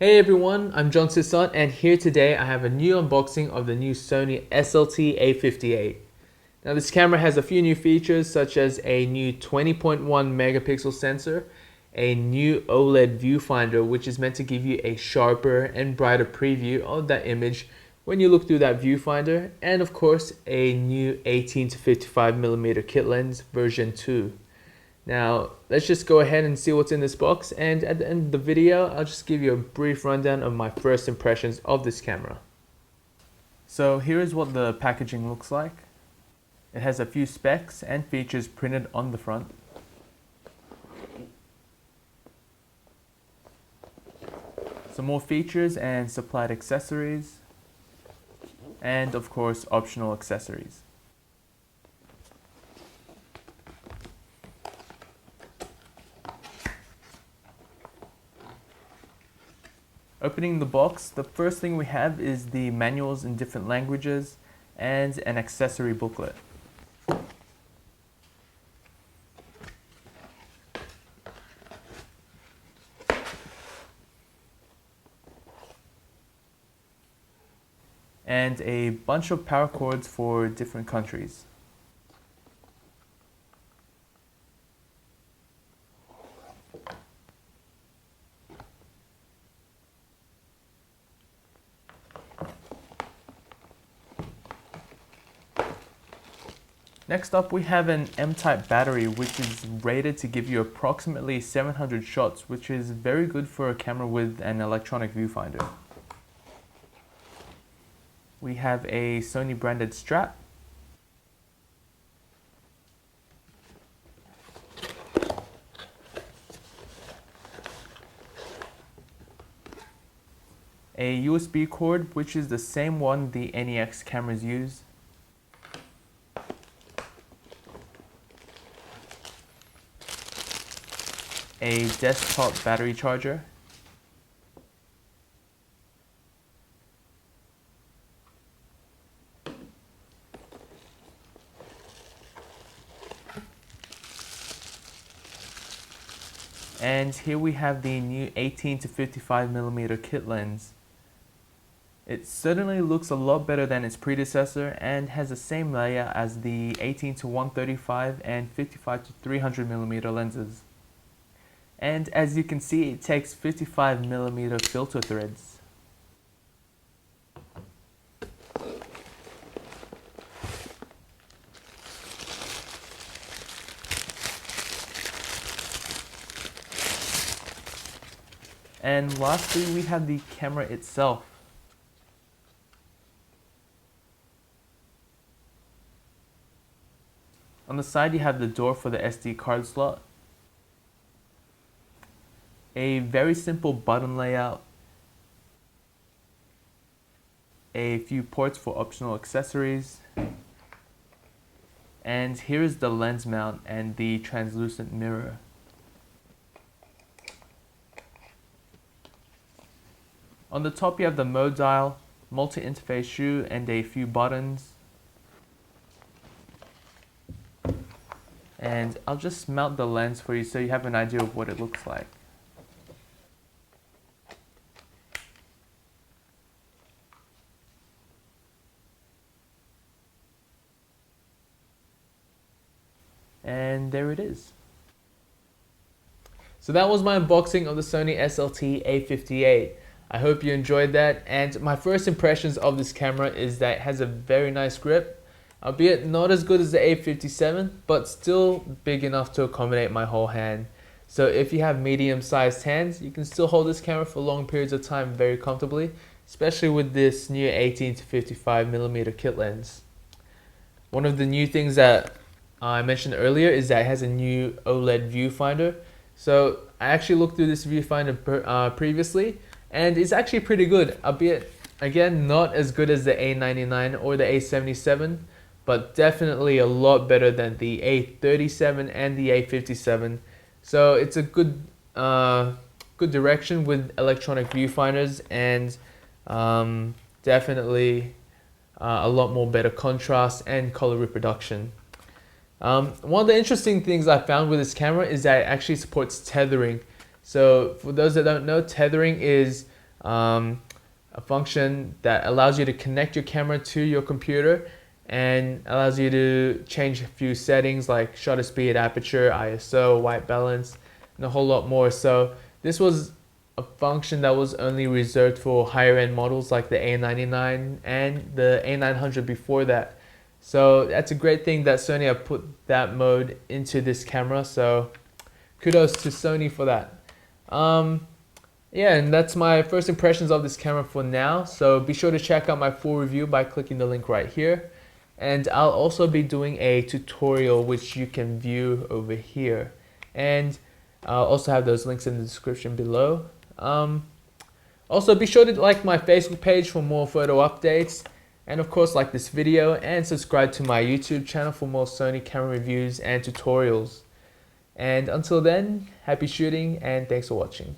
Hey everyone, I'm Sison, and here today I have a new unboxing of the new Sony SLT-A58. Now this camera has a few new features such as a new 20.1 megapixel sensor, a new OLED viewfinder which is meant to give you a sharper and brighter preview of that image when you look through that viewfinder, and of course a new 18 to 55mm kit lens version 2. Now, let's just go ahead and see what's in this box, and at the end of the video, I'll just give you a brief rundown of my first impressions of this camera. So here is what the packaging looks like. It has a few specs and features printed on the front. Some more features and supplied accessories, and of course optional accessories. Opening the box, the first thing we have is the manuals in different languages and an accessory booklet. And a bunch of power cords for different countries. Next up, we have an M-type battery which is rated to give you approximately 700 shots, which is very good for a camera with an electronic viewfinder. We have a Sony branded strap, a USB cord which is the same one the NEX cameras use, a desktop battery charger, and here we have the new 18 to 55mm kit lens. It certainly looks a lot better than its predecessor and has the same layout as the 18 to 135 and 55 to 300mm lenses. And as you can see, it takes 55mm filter threads. And lastly, we have the camera itself. On the side, you have the door for the SD card slot, a very simple button layout, a few ports for optional accessories, and here is the lens mount and the translucent mirror. On the top you have the mode dial, multi-interface shoe, and a few buttons. And I'll just mount the lens for you so you have an idea of what it looks like. And there it is. So that was my unboxing of the Sony SLT-A58. I hope you enjoyed that, and my first impressions of this camera is that it has a very nice grip, albeit not as good as the A57, but still big enough to accommodate my whole hand. So if you have medium-sized hands, you can still hold this camera for long periods of time very comfortably, especially with this new 18 to 55mm kit lens. One of the new things that I mentioned earlier is that it has a new OLED viewfinder. So I actually looked through this viewfinder previously, and it's actually pretty good, albeit again not as good as the A99 or the A77, but definitely a lot better than the A37 and the A57. So it's a good good direction with electronic viewfinders, and definitely a lot more better contrast and color reproduction. One of the interesting things I found with this camera is that it actually supports tethering. So for those that don't know, tethering is a function that allows you to connect your camera to your computer and allows you to change a few settings like shutter speed, aperture, ISO, white balance, and a whole lot more. So this was a function that was only reserved for higher end models like the A99 and the A900 before that. So that's a great thing that Sony have put that mode into this camera. So kudos to Sony for that. Yeah, and that's my first impressions of this camera for now. So be sure to check out my full review by clicking the link right here. And I'll also be doing a tutorial which you can view over here. And I'll also have those links in the description below. Also be sure to like my Facebook page for more photo updates. And of course like this video and subscribe to my YouTube channel for more Sony camera reviews and tutorials. And until then, happy shooting and thanks for watching.